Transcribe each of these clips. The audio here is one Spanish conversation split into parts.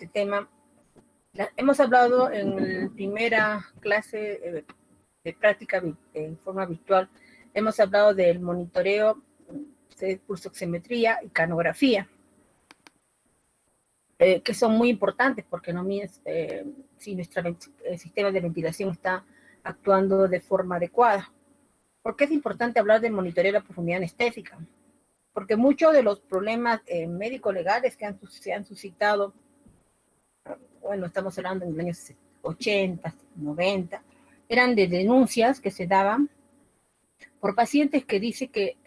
este tema. Hemos hablado en la primera clase de práctica en forma virtual, hemos hablado del monitoreo de pulsoximetría y canografía, que son muy importantes porque no miden si nuestro sistema de ventilación está actuando de forma adecuada. ¿Por qué es importante hablar del monitoreo de la profundidad anestésica? Porque muchos de los problemas médico-legales que se han suscitado, bueno, estamos hablando en los años 80, 90, eran de denuncias que se daban por pacientes que dicen que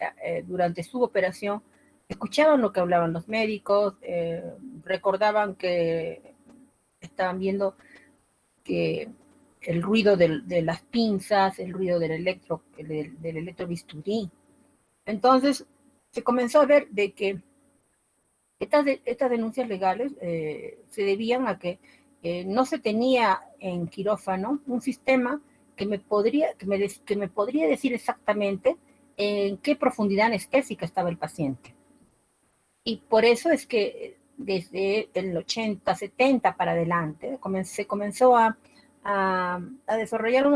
durante su operación escuchaban lo que hablaban los médicos, recordaban que estaban viendo que el ruido de las pinzas, el ruido del electrobisturí. Entonces, se comenzó a ver de que estas denuncias legales se debían a que no se tenía en quirófano un sistema que me podría decir exactamente en qué profundidad anestésica estaba el paciente. Y por eso es que desde el 80, 70 para adelante se comenzó a desarrollar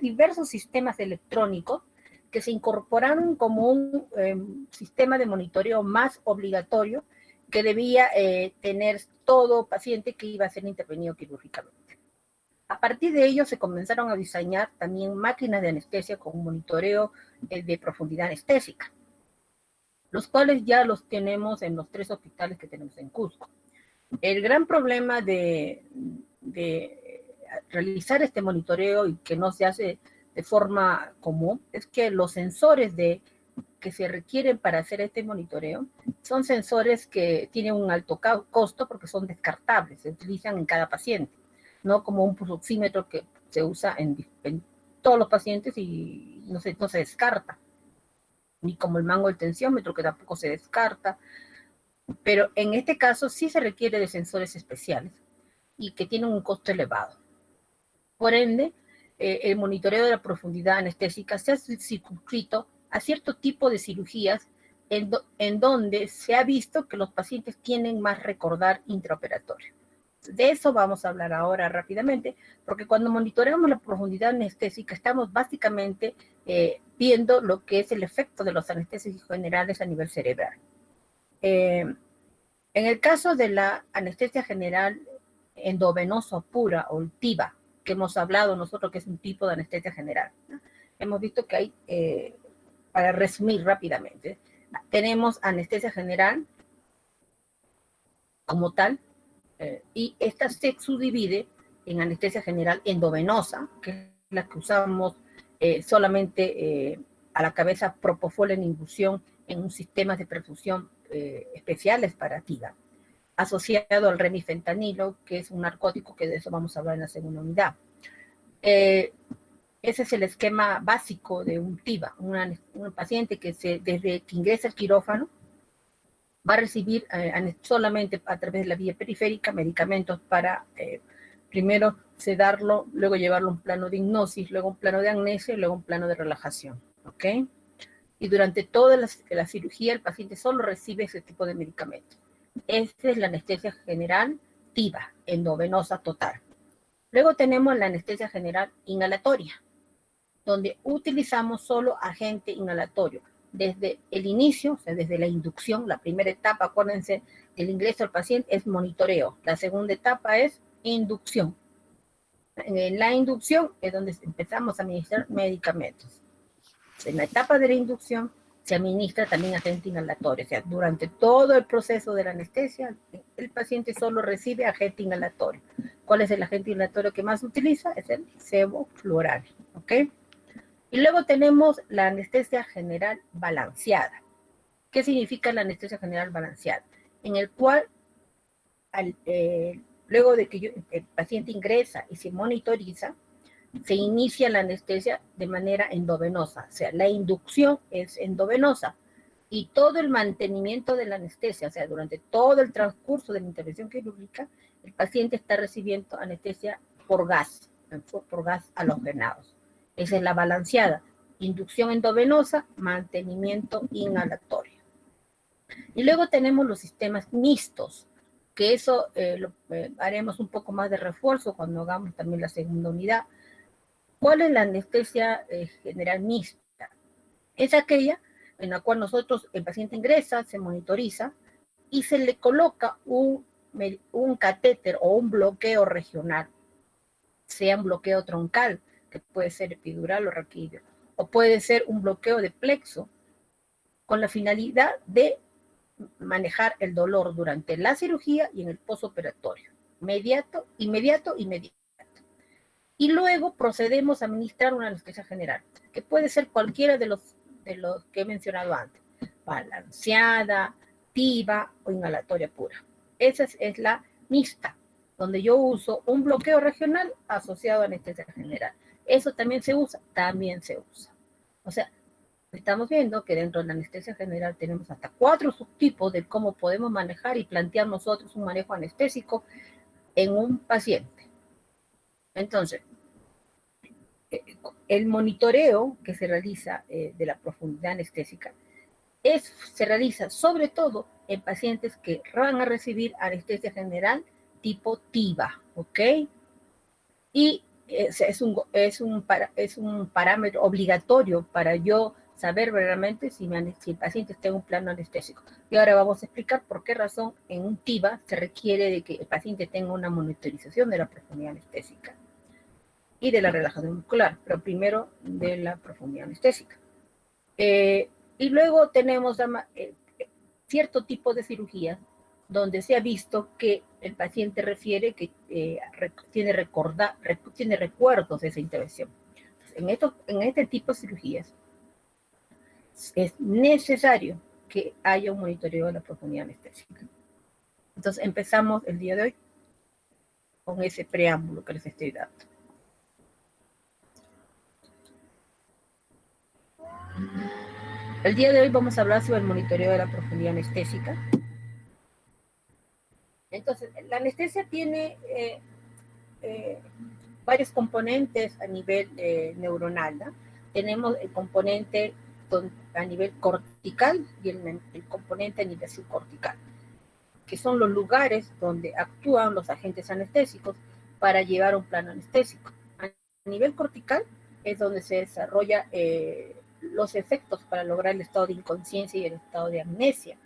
diversos sistemas electrónicos que se incorporaron como un sistema de monitoreo más obligatorio que debía tener todo paciente que iba a ser intervenido quirúrgicamente. A partir de ello se comenzaron a diseñar también máquinas de anestesia con monitoreo de profundidad anestésica, los cuales ya los tenemos en los 3 hospitales que tenemos en Cusco. El gran problema de realizar este monitoreo y que no se hace de forma común es que los sensores que se requieren para hacer este monitoreo son sensores que tienen un alto costo porque son descartables, se utilizan en cada paciente, no como un pulsoxímetro que se usa en todos los pacientes y no se descarta, ni como el mango del tensiómetro que tampoco se descarta, pero en este caso sí se requiere de sensores especiales y que tienen un costo elevado. Por ende, el monitoreo de la profundidad anestésica se ha circunscrito a cierto tipo de cirugías en donde se ha visto que los pacientes tienen más recordar intraoperatorio. De eso vamos a hablar ahora rápidamente, porque cuando monitoreamos la profundidad anestésica estamos básicamente viendo lo que es el efecto de los anestésicos generales a nivel cerebral. En el caso de la anestesia general endovenosa pura o TIVA, que hemos hablado nosotros que es un tipo de anestesia general, ¿no? Hemos visto que hay, para resumir rápidamente, tenemos anestesia general como tal, y esta se subdivide en anestesia general endovenosa, que es la que usamos solamente a la cabeza propofol en inducción en un sistema de perfusión especiales para TIVA, asociado al remifentanilo, que es un narcótico, que de eso vamos a hablar en la segunda unidad. Ese es el esquema básico de un TIVA, un paciente que desde que ingresa al quirófano va a recibir solamente a través de la vía periférica medicamentos para primero sedarlo, luego llevarlo a un plano de hipnosis, luego un plano de amnesia y luego un plano de relajación, ¿ok? Y durante toda la cirugía el paciente solo recibe ese tipo de medicamentos. Esta es la anestesia general TIVA, endovenosa total. Luego tenemos la anestesia general inhalatoria, donde utilizamos solo agente inhalatorio. Desde el inicio, o sea, desde la inducción, la primera etapa, acuérdense, el ingreso al paciente es monitoreo. La segunda etapa es inducción. En la inducción es donde empezamos a administrar medicamentos. En la etapa de la inducción se administra también agente inhalatorio. O sea, durante todo el proceso de la anestesia, el paciente solo recibe agente inhalatorio. ¿Cuál es el agente inhalatorio que más utiliza? Es el sevoflurane, ¿ok? Y luego tenemos la anestesia general balanceada. ¿Qué significa la anestesia general balanceada? En el cual, luego de que el paciente ingresa y se monitoriza, se inicia la anestesia de manera endovenosa. O sea, la inducción es endovenosa y todo el mantenimiento de la anestesia, o sea, durante todo el transcurso de la intervención quirúrgica, el paciente está recibiendo anestesia por gas halogenados. Esa es la balanceada. Inducción endovenosa, mantenimiento inhalatorio. Y luego tenemos los sistemas mixtos, que eso haremos un poco más de refuerzo cuando hagamos también la segunda unidad. ¿Cuál es la anestesia general mixta? Es aquella en la cual nosotros, el paciente ingresa, se monitoriza y se le coloca un catéter o un bloqueo regional, sea un bloqueo troncal, que puede ser epidural o raquídeo, o puede ser un bloqueo de plexo, con la finalidad de manejar el dolor durante la cirugía y en el postoperatorio, inmediato. Y luego procedemos a administrar una anestesia general, que puede ser cualquiera de los que he mencionado antes, balanceada, TIVA o inhalatoria pura. Esa es la mixta, donde yo uso un bloqueo regional asociado a anestesia general. ¿Eso también se usa? También se usa. O sea, estamos viendo que dentro de la anestesia general tenemos hasta 4 subtipos de cómo podemos manejar y plantear nosotros un manejo anestésico en un paciente. Entonces, el monitoreo que se realiza de la profundidad anestésica se realiza sobre todo en pacientes que van a recibir anestesia general tipo TIVA, ¿ok? Y es un parámetro obligatorio para yo saber verdaderamente si el paciente está en un plano anestésico. Y ahora vamos a explicar por qué razón en un TIVA se requiere de que el paciente tenga una monitorización de la profundidad anestésica y de la relajación muscular, pero primero de la profundidad anestésica. Y luego tenemos cierto tipo de cirugías donde se ha visto que el paciente refiere que tiene recuerdos de esa intervención. En este tipo de cirugías es necesario que haya un monitoreo de la profundidad anestésica. Entonces empezamos el día de hoy con ese preámbulo que les estoy dando. El día de hoy vamos a hablar sobre el monitoreo de la profundidad anestésica. Entonces, la anestesia tiene varios componentes a nivel neuronal, ¿no? Tenemos el componente a nivel cortical y el componente a nivel subcortical, que son los lugares donde actúan los agentes anestésicos para llevar un plano anestésico. A nivel cortical es donde se desarrolla los efectos para lograr el estado de inconsciencia y el estado de amnesia.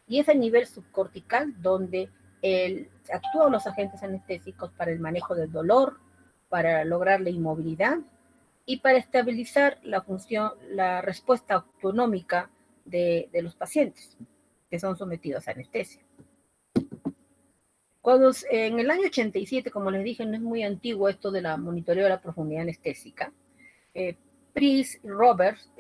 Y es a nivel subcortical donde actúan los agentes anestésicos para el manejo del dolor, para lograr la inmovilidad y para estabilizar la respuesta autonómica de los pacientes que son sometidos a anestesia. En el año 87, como les dije, no es muy antiguo esto de la monitoreo de la profundidad anestésica, Price y Roberts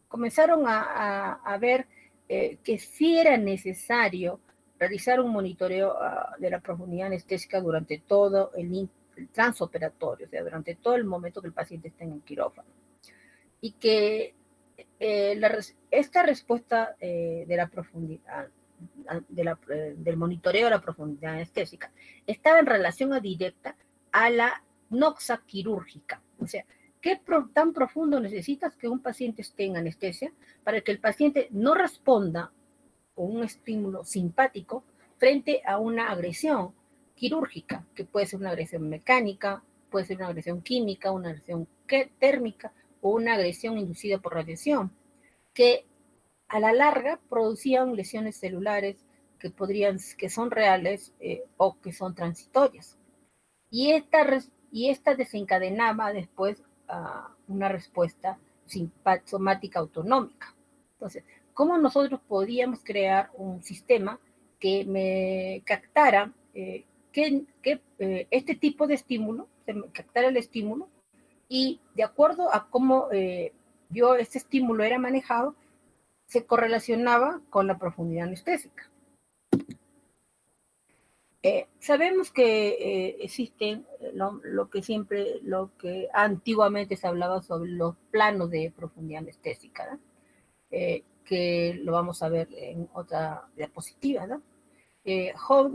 comenzaron a ver que sí era necesario realizar un monitoreo de la profundidad anestésica durante todo el transoperatorio, o sea, durante todo el momento que el paciente está en el quirófano. Y que esta respuesta de la profundidad, del monitoreo de la profundidad anestésica, estaba en relación directa a la noxa quirúrgica. O sea, ¿qué tan profundo necesitas que un paciente esté en anestesia para que el paciente no responda con un estímulo simpático frente a una agresión quirúrgica, que puede ser una agresión mecánica, puede ser una agresión química, una agresión térmica o una agresión inducida por radiación, que a la larga producían lesiones celulares que son reales o que son transitorias. Y esta desencadenaba después una respuesta somática autonómica. Entonces, ¿cómo nosotros podíamos crear un sistema que me captara este tipo de estímulo, que me captara el estímulo, y de acuerdo a cómo este estímulo era manejado, se correlacionaba con la profundidad anestésica? Sabemos que existen lo que antiguamente se hablaba sobre los planos de profundidad anestésica, ¿no? Que lo vamos a ver en otra diapositiva, ¿no?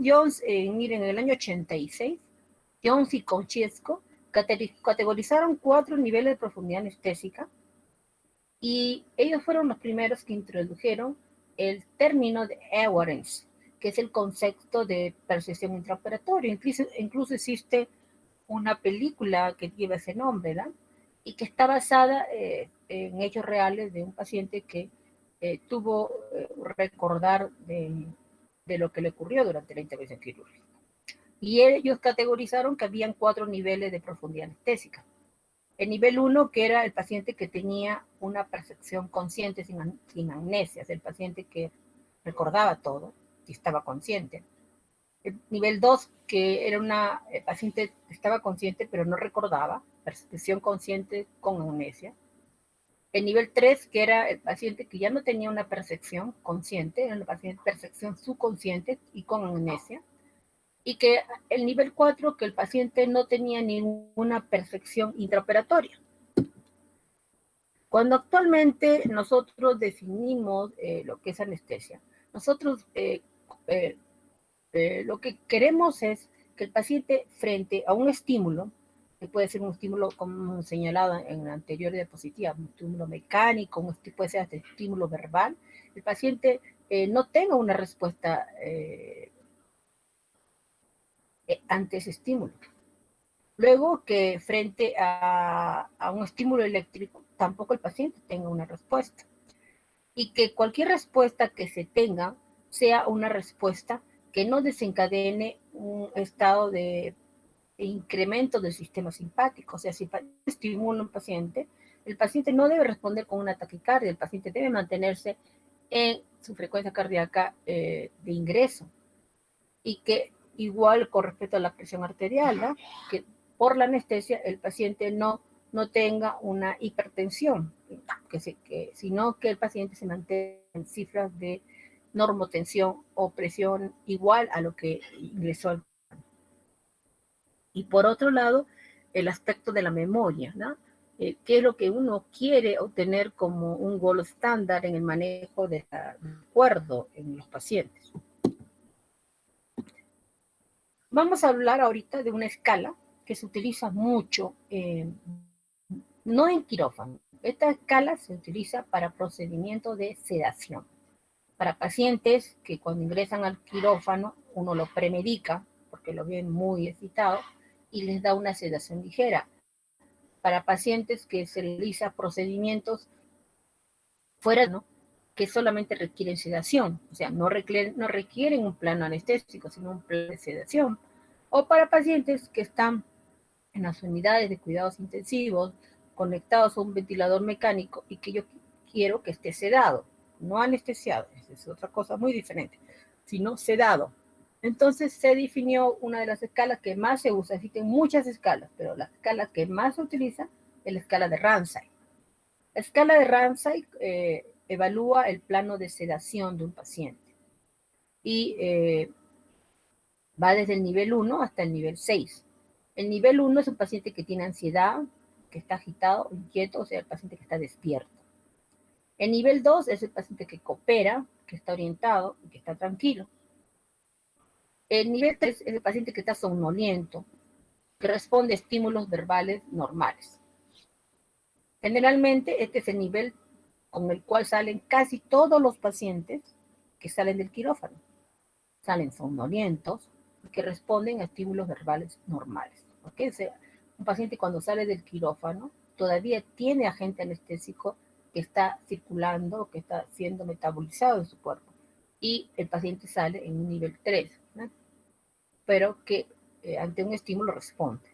Jones, miren, en el año 86, Jones y Konchesco categorizaron 4 niveles de profundidad anestésica y ellos fueron los primeros que introdujeron el término de awareness, que es el concepto de percepción intraoperatoria. Incluso existe una película que lleva ese nombre, ¿verdad? Y que está basada en hechos reales de un paciente que tuvo recordar de lo que le ocurrió durante la intervención quirúrgica. Y ellos categorizaron que habían 4 niveles de profundidad anestésica. El nivel 1, que era el paciente que tenía una percepción consciente sin amnesias, el paciente que recordaba todo y estaba consciente. El nivel 2, que era el paciente que estaba consciente pero no recordaba, percepción consciente con amnesia. El nivel 3, que era el paciente que ya no tenía una percepción consciente, era una percepción subconsciente y con amnesia. Y que el nivel 4, que el paciente no tenía ninguna percepción intraoperatoria. Cuando actualmente nosotros definimos lo que es anestesia, nosotros lo que queremos es que el paciente frente a un estímulo, que puede ser un estímulo como señalado en la anterior diapositiva, un estímulo mecánico, puede ser hasta estímulo verbal, el paciente no tenga una respuesta ante ese estímulo. Luego que frente a un estímulo eléctrico, tampoco el paciente tenga una respuesta. Y que cualquier respuesta que se tenga sea una respuesta que no desencadene un estado de incremento del sistema simpático. O sea, si estimula a un paciente, el paciente no debe responder con una taquicardia, el paciente debe mantenerse en su frecuencia cardíaca de ingreso. Y que igual con respecto a la presión arterial, ¿no? Que por la anestesia el paciente no tenga una hipertensión, sino que el paciente se mantenga en cifras de normotensión o presión igual a lo que ingresó al. Y por otro lado, el aspecto de la memoria, ¿no? ¿Qué es lo que uno quiere obtener como un gold estándar en el manejo del recuerdo en los pacientes? Vamos a hablar ahorita de una escala que se utiliza mucho, no en quirófano. Esta escala se utiliza para procedimientos de sedación. Para pacientes que cuando ingresan al quirófano, uno lo premedica, porque lo ven muy excitado, y les da una sedación ligera. Para pacientes que se realizan procedimientos fuera, ¿no?, que solamente requieren sedación, o sea, no requieren un plano anestésico, sino un plano de sedación. O para pacientes que están en las unidades de cuidados intensivos, conectados a un ventilador mecánico y que yo quiero que esté sedado, no anestesiado, es otra cosa muy diferente, sino sedado. Entonces se definió una de las escalas que más se usa, existen muchas escalas, pero la escala que más se utiliza es la escala de Ramsay. La escala de Ramsay evalúa el plano de sedación de un paciente y va desde el nivel 1 hasta el nivel 6. El nivel 1 es un paciente que tiene ansiedad, que está agitado, inquieto, o sea, el paciente que está despierto. El nivel 2 es el paciente que coopera, que está orientado, que está tranquilo. El nivel 3 es el paciente que está somnoliento, que responde a estímulos verbales normales. Generalmente este es el nivel con el cual salen casi todos los pacientes que salen del quirófano. Salen somnolientos y que responden a estímulos verbales normales. Porque un paciente cuando sale del quirófano todavía tiene agente anestésico que está circulando, que está siendo metabolizado en su cuerpo. Y el paciente sale en un nivel 3, ¿no?, pero que ante un estímulo responde.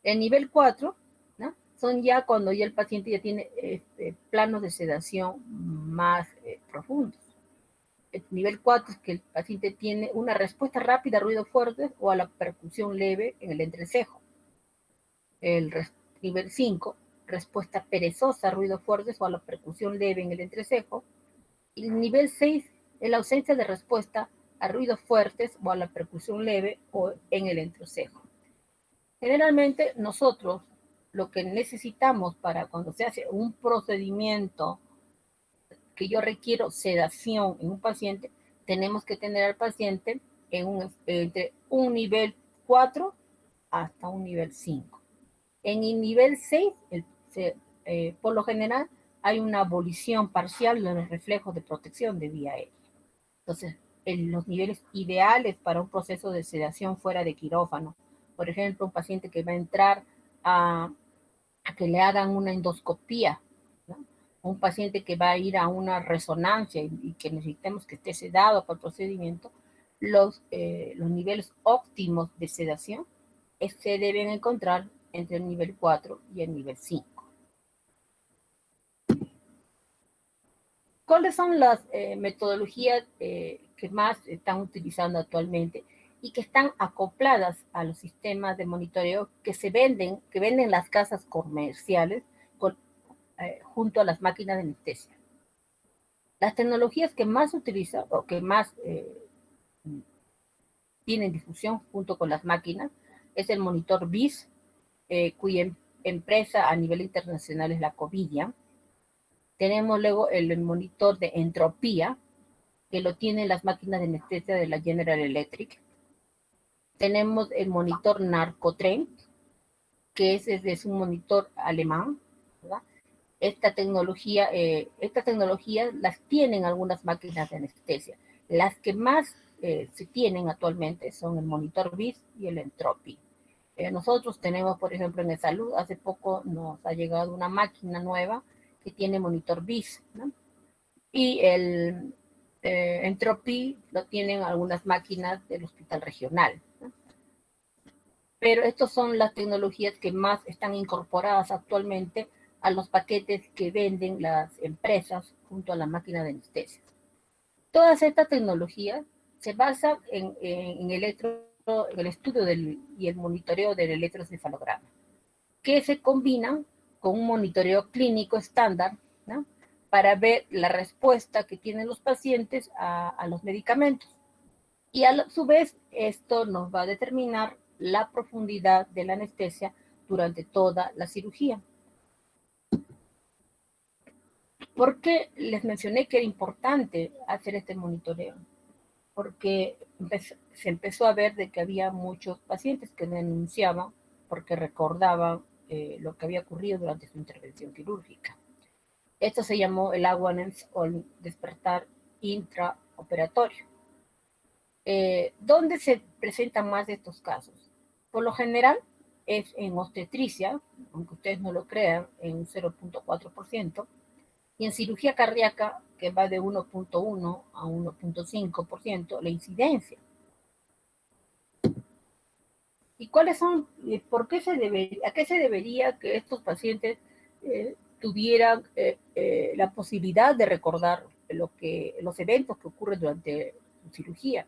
El nivel 4, ¿no?, son ya cuando ya el paciente ya tiene planos de sedación más profundos. El nivel 4 es que el paciente tiene una respuesta rápida a ruidos fuertes o a la percusión leve en el entrecejo. El nivel 5, respuesta perezosa a ruidos fuertes o a la percusión leve en el entrecejo. Y el nivel 6 es la ausencia de respuesta a ruidos fuertes o a la percusión leve o en el entrecejo. Generalmente nosotros lo que necesitamos para cuando se hace un procedimiento que yo requiero sedación en un paciente, tenemos que tener al paciente entre un nivel 4 hasta un nivel 5. En el nivel 6, por lo general, hay una abolición parcial de los reflejos de protección de vía aérea. Entonces, los niveles ideales para un proceso de sedación fuera de quirófano. Por ejemplo, un paciente que va a entrar a que le hagan una endoscopía, ¿no? Un paciente que va a ir a una resonancia y que necesitemos que esté sedado para el procedimiento, los niveles óptimos de sedación se deben encontrar entre el nivel 4 y el nivel 5. ¿Cuáles son las metodologías que más están utilizando actualmente y que están acopladas a los sistemas de monitoreo que venden las casas comerciales junto a las máquinas de anestesia? Las tecnologías que más se utilizan o que más tienen difusión junto con las máquinas es el monitor BIS, cuya empresa a nivel internacional es la Covidia. Tenemos luego el monitor de entropía, que lo tienen las máquinas de anestesia de la General Electric. Tenemos el monitor Narcotrend, que es un monitor alemán, ¿verdad? Esta tecnología las tienen algunas máquinas de anestesia. Las que más se tienen actualmente son el monitor BIS y el Entropy. Nosotros tenemos, por ejemplo, en el salud, hace poco nos ha llegado una máquina nueva que tiene monitor BIS, ¿no? Y el Entropy lo tienen algunas máquinas del hospital regional, ¿no? Pero estas son las tecnologías que más están incorporadas actualmente a los paquetes que venden las empresas junto a la máquina de anestesia. Todas estas tecnologías se basan en el estudio y el monitoreo del electroencefalograma, que se combinan con un monitoreo clínico estándar, ¿no? Para ver la respuesta que tienen los pacientes a los medicamentos. Y a su vez, esto nos va a determinar la profundidad de la anestesia durante toda la cirugía. ¿Por qué les mencioné que era importante hacer este monitoreo? Porque se empezó a ver de que había muchos pacientes que denunciaban porque recordaban lo que había ocurrido durante su intervención quirúrgica. Esto se llamó el awareness o el despertar intraoperatorio. ¿Dónde se presentan más de estos casos? Por lo general es en obstetricia, aunque ustedes no lo crean, en un 0.4%, y en cirugía cardíaca, que va de 1.1 a 1.5% la incidencia. ¿Y cuáles son, por qué a qué se debería que estos pacientes tuvieran la posibilidad de recordar los eventos que ocurren durante su cirugía?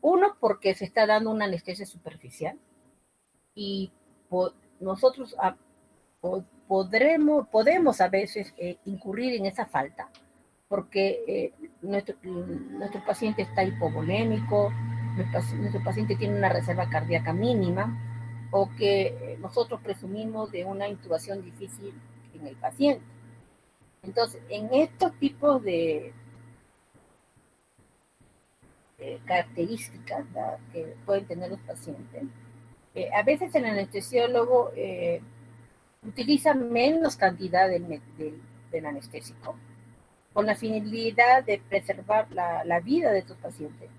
Uno, porque se está dando una anestesia superficial y nosotros podemos a veces incurrir en esa falta porque nuestro paciente está hipovolémico, nuestro paciente tiene una reserva cardíaca mínima o que nosotros presumimos de una intubación difícil en el paciente. Entonces, en estos tipos de características, ¿verdad?, que pueden tener los pacientes, a veces el anestesiólogo utiliza menos cantidad del anestésico con la finalidad de preservar la vida de estos pacientes.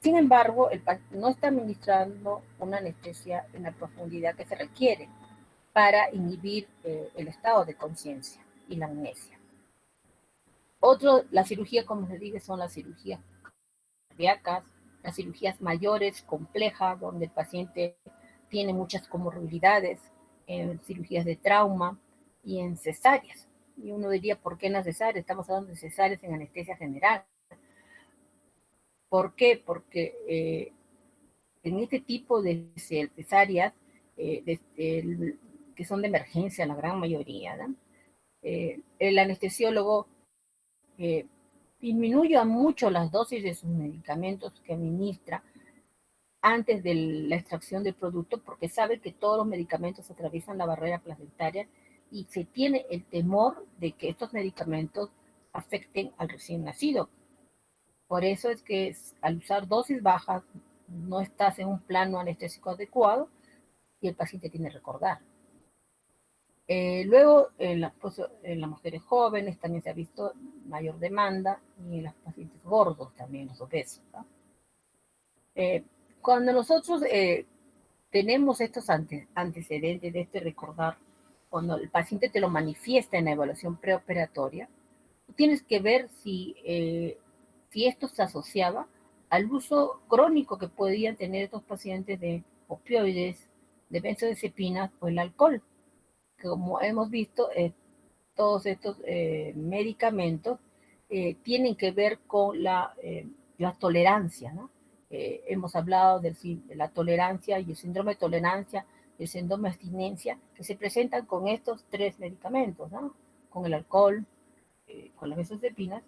Sin embargo, no está administrando una anestesia en la profundidad que se requiere para inhibir el estado de conciencia y la amnesia. La cirugía, como les dije, son las cirugías cardíacas, las cirugías mayores, complejas, donde el paciente tiene muchas comorbilidades, en cirugías de trauma y en cesáreas. Y uno diría, ¿por qué en las cesáreas? Estamos hablando de cesáreas en anestesia general. ¿Por qué? Porque en este tipo de cesáreas, que son de emergencia, la gran mayoría, ¿no? El anestesiólogo disminuye mucho las dosis de sus medicamentos que administra antes de la extracción del producto porque sabe que todos los medicamentos atraviesan la barrera placentaria y se tiene el temor de que estos medicamentos afecten al recién nacido. Por eso es que al usar dosis bajas no estás en un plano anestésico adecuado y el paciente tiene que recordar. Luego, en las mujeres jóvenes también se ha visto mayor demanda y en los pacientes gordos también, los obesos, ¿no? Cuando nosotros tenemos estos antecedentes de este recordar, cuando el paciente te lo manifiesta en la evaluación preoperatoria, tienes que ver si esto se asociaba al uso crónico que podían tener estos pacientes de opioides, de benzodiazepinas o el alcohol. Como hemos visto, todos estos medicamentos tienen que ver con la tolerancia, ¿no? Hemos hablado de la tolerancia y el síndrome de tolerancia y el síndrome de abstinencia que se presentan con estos tres medicamentos, ¿no? Con el alcohol, con las benzodiazepinas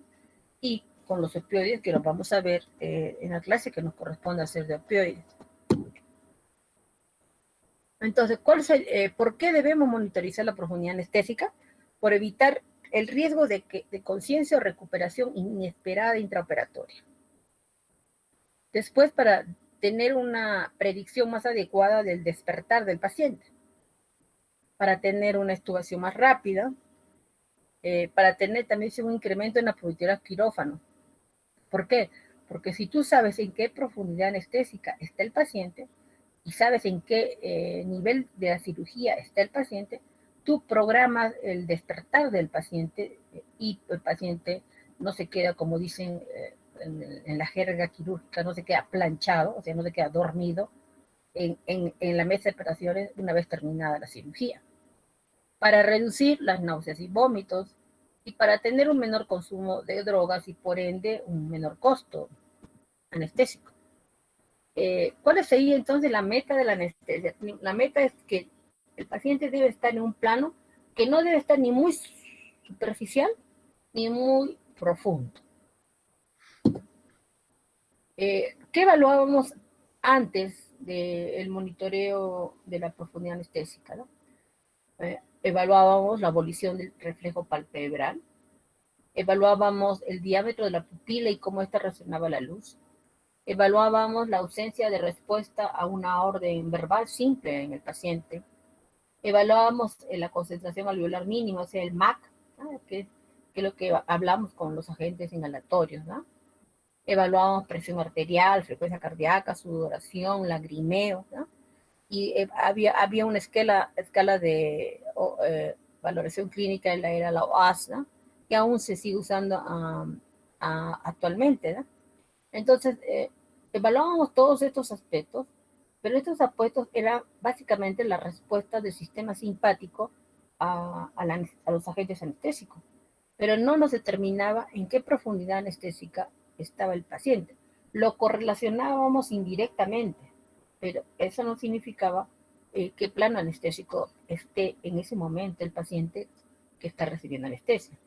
y con los opioides, que los vamos a ver en la clase que nos corresponde hacer de opioides. Entonces, ¿por qué debemos monitorizar la profundidad anestésica? Por evitar el riesgo de conciencia o recuperación inesperada intraoperatoria. Después, para tener una predicción más adecuada del despertar del paciente. Para tener una extubación más rápida. Para tener también un incremento en la productividad quirófano. ¿Por qué? Porque si tú sabes en qué profundidad anestésica está el paciente y sabes en qué nivel de la cirugía está el paciente, tú programas el despertar del paciente y el paciente no se queda, como dicen en la jerga quirúrgica, no se queda planchado, o sea, no se queda dormido en la mesa de operaciones una vez terminada la cirugía. Para reducir las náuseas y vómitos y para tener un menor consumo de drogas y por ende un menor costo anestésico. ¿Cuál sería entonces la meta de la anestesia? La meta es que el paciente debe estar en un plano que no debe estar ni muy superficial ni muy profundo. ¿Qué evaluábamos antes del monitoreo de la profundidad anestésica? ¿No? Evaluábamos la abolición del reflejo palpebral, evaluábamos el diámetro de la pupila y cómo ésta reaccionaba a la luz, evaluábamos la ausencia de respuesta a una orden verbal simple en el paciente, evaluábamos la concentración alveolar mínima, o sea, el MAC, ¿no? que es lo que hablamos con los agentes inhalatorios, ¿no? Evaluábamos presión arterial, frecuencia cardíaca, sudoración, lagrimeo, ¿no? Y había una escala de valoración clínica, era la OAS, ¿no? Que aún se sigue usando actualmente, ¿no? Entonces, evaluábamos todos estos aspectos, pero estos aspectos eran básicamente la respuesta del sistema simpático a los agentes anestésicos, pero no nos determinaba en qué profundidad anestésica estaba el paciente. Lo correlacionábamos indirectamente, pero eso no significaba qué plano anestésico esté en ese momento el paciente que está recibiendo anestesia.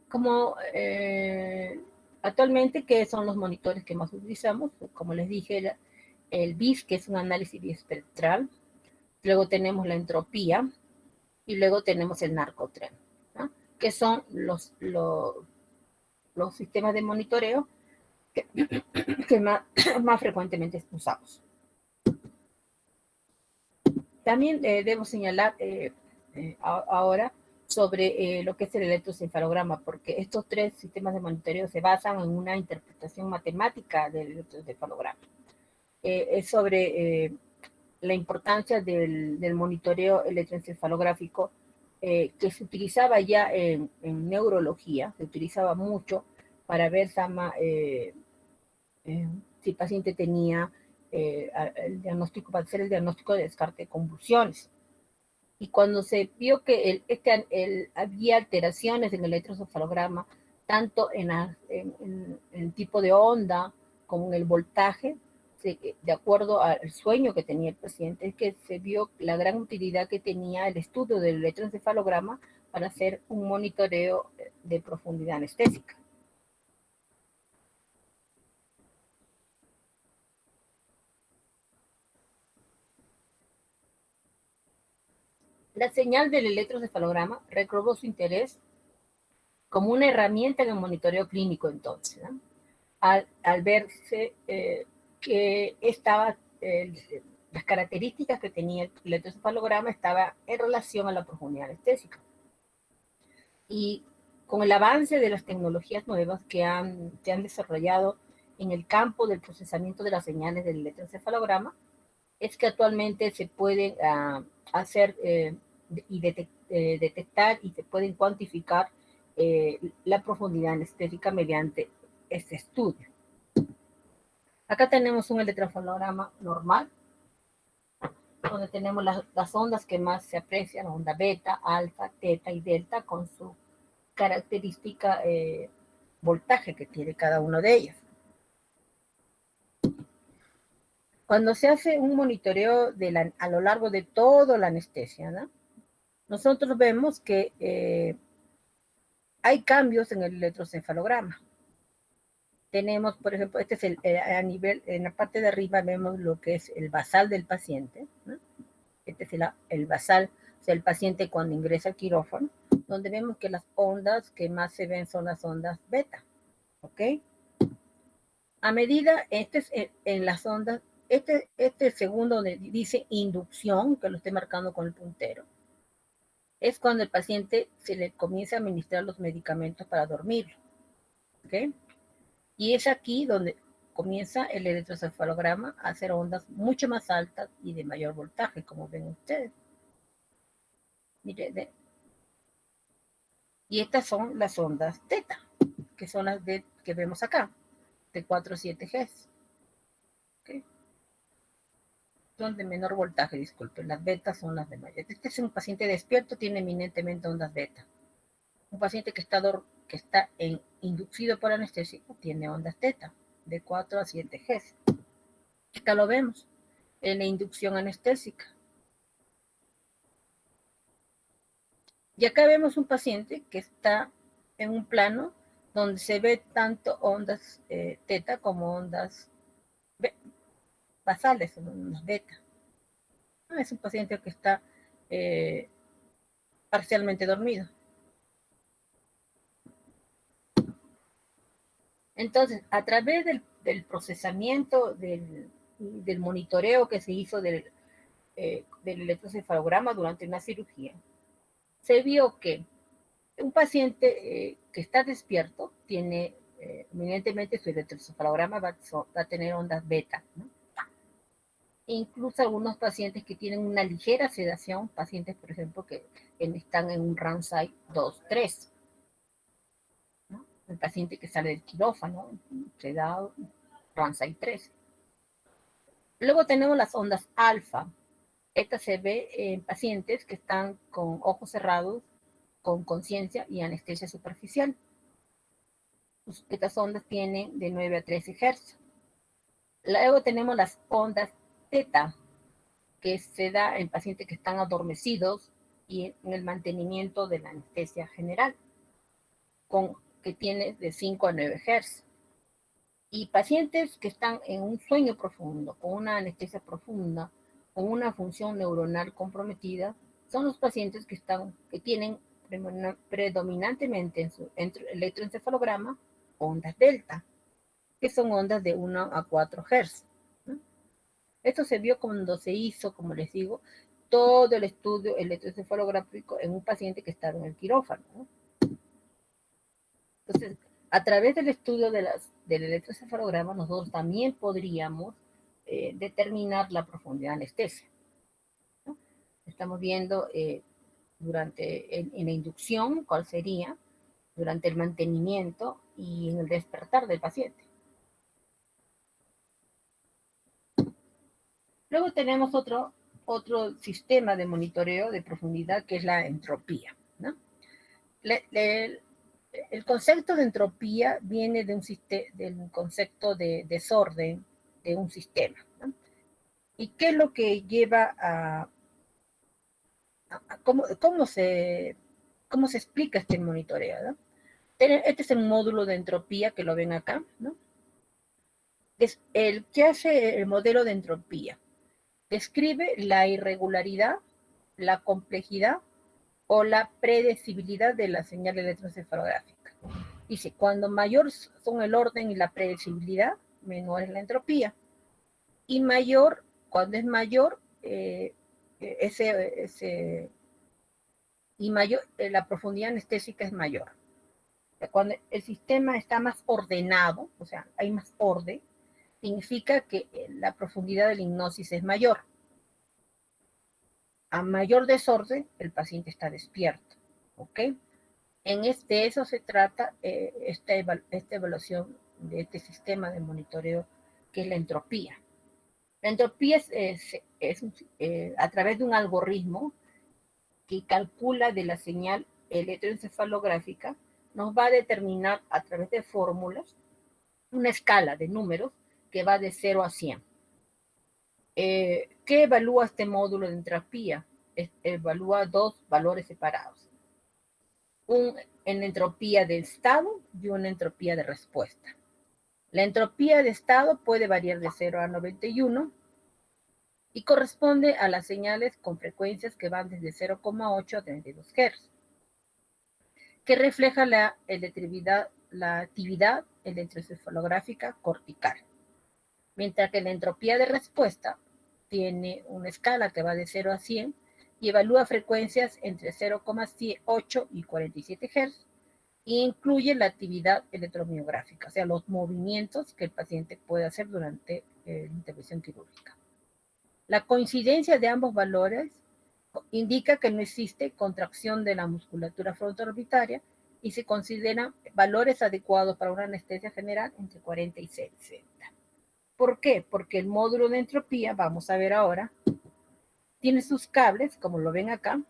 Como actualmente, ¿qué son los monitores que más utilizamos? Como les dije, el BIS, que es un análisis biespectral, luego tenemos la entropía y luego tenemos el narcotren, ¿no? Que son los sistemas de monitoreo que más frecuentemente usamos. También debo señalar ahora sobre lo que es el electroencefalograma, porque estos tres sistemas de monitoreo se basan en una interpretación matemática del electroencefalograma. Es sobre la importancia del monitoreo electroencefalográfico que se utilizaba ya en neurología, se utilizaba mucho para ver si el paciente tenía el diagnóstico, para hacer el diagnóstico de descarte de convulsiones. Y cuando se vio que había alteraciones en el electroencefalograma, tanto en el tipo de onda como en el voltaje, de acuerdo al sueño que tenía el paciente, es que se vio la gran utilidad que tenía el estudio del electroencefalograma para hacer un monitoreo de profundidad anestésica. La señal del electroencefalograma recobró su interés como una herramienta en el monitoreo clínico entonces, ¿no? Al verse que las características que tenía el electroencefalograma estaba en relación a la profundidad anestésica. Y con el avance de las tecnologías nuevas que se han desarrollado en el campo del procesamiento de las señales del electroencefalograma es que actualmente se pueden hacer y detectar y se pueden cuantificar la profundidad anestésica mediante este estudio. Acá tenemos un electroencefalograma normal, donde tenemos las ondas que más se aprecian, onda beta, alfa, teta y delta, con su característica voltaje que tiene cada uno de ellos. Cuando se hace un monitoreo a lo largo de toda la anestesia, ¿no? Nosotros vemos que hay cambios en el electroencefalograma. Tenemos, por ejemplo, este es a nivel, en la parte de arriba vemos lo que es el basal del paciente, ¿no? Este es el basal, o sea, el paciente cuando ingresa al quirófano, donde vemos que las ondas que más se ven son las ondas beta, ¿ok? A medida, este es en las ondas, este segundo donde dice inducción, que lo estoy marcando con el puntero, es cuando el paciente se le comienza a administrar los medicamentos para dormir, ¿ok? Y es aquí donde comienza el electroencefalograma a hacer ondas mucho más altas y de mayor voltaje, como ven ustedes. Mire, y estas son las ondas teta, que son las que vemos acá, de 4 a 7 Hz. ¿Okay? Son de menor voltaje, disculpen. Las betas son las de mayor. Este es un paciente despierto, tiene eminentemente ondas beta. Un paciente que está inducido por anestésico tiene ondas teta, de 4 a 7 Hz. Acá lo vemos, en la inducción anestésica. Y acá vemos un paciente que está en un plano donde se ve tanto ondas teta como ondas basales, ondas beta. Es un paciente que está parcialmente dormido. Entonces, a través del procesamiento, del monitoreo que se hizo del electroencefalograma durante una cirugía, se vio que un paciente que está despierto tiene, evidentemente, su electroencefalograma va a tener ondas beta, ¿no? Incluso algunos pacientes que tienen una ligera sedación, pacientes, por ejemplo, que están en un Ramsay 2-3, ¿no? El paciente que sale del quirófano, sedado, Ramsay 3. Luego tenemos las ondas alfa. Esta se ve en pacientes que están con ojos cerrados, con conciencia y anestesia superficial. Estas ondas tienen de 9 a 13 Hz. Luego tenemos las ondas teta, que se da en pacientes que están adormecidos y en el mantenimiento de la anestesia general, que tiene de 5 a 9 Hz. Y pacientes que están en un sueño profundo, con una anestesia profunda, con una función neuronal comprometida, son los pacientes que tienen predominantemente en su electroencefalograma ondas delta, que son ondas de 1 a 4 Hz. ¿No? Esto se vio cuando se hizo, como les digo, todo el estudio electroencefalográfico en un paciente que estaba en el quirófano, ¿no? Entonces, a través del estudio del electroencefalograma, nosotros también podríamos determinar la profundidad de anestesia, ¿no? Estamos viendo en la inducción cuál sería, durante el mantenimiento y en el despertar del paciente. Luego tenemos otro sistema de monitoreo de profundidad que es la entropía, ¿no? El concepto de entropía viene del concepto de desorden de un sistema, ¿no? ¿Y qué es lo que lleva cómo se explica este monitoreo, ¿no? Este es el módulo de entropía que lo ven acá, ¿no? ¿Qué hace el modelo de entropía? Describe la irregularidad, la complejidad o la predecibilidad de la señal electroencefalográfica. Dice, cuando mayor son el orden y la predecibilidad, menor es la entropía. Y cuando es mayor, la profundidad anestésica es mayor. Cuando el sistema está más ordenado, o sea, hay más orden, significa que la profundidad de la hipnosis es mayor. A mayor desorden, el paciente está despierto, ¿ok? De eso se trata esta evaluación de este sistema de monitoreo, que es la entropía. La entropía es a través de un algoritmo que calcula de la señal electroencefalográfica, nos va a determinar a través de fórmulas una escala de números que va de 0 a 100. ¿Qué evalúa este módulo de entropía? Evalúa dos valores separados. Una entropía de estado y una entropía de respuesta. La entropía de estado puede variar de 0 a 91 y corresponde a las señales con frecuencias que van desde 0,8 a 32 Hz, que refleja la actividad electroencefalográfica cortical. Mientras que la entropía de respuesta tiene una escala que va de 0 a 100 y evalúa frecuencias entre 0,8 y 47 Hz e incluye la actividad electromiográfica, o sea, los movimientos que el paciente puede hacer durante la intervención quirúrgica. La coincidencia de ambos valores indica que no existe contracción de la musculatura frontoorbitaria y se consideran valores adecuados para una anestesia general entre 40 y 60. ¿Por qué? Porque el módulo de entropía, vamos a ver ahora, tiene sus cables, como lo ven acá,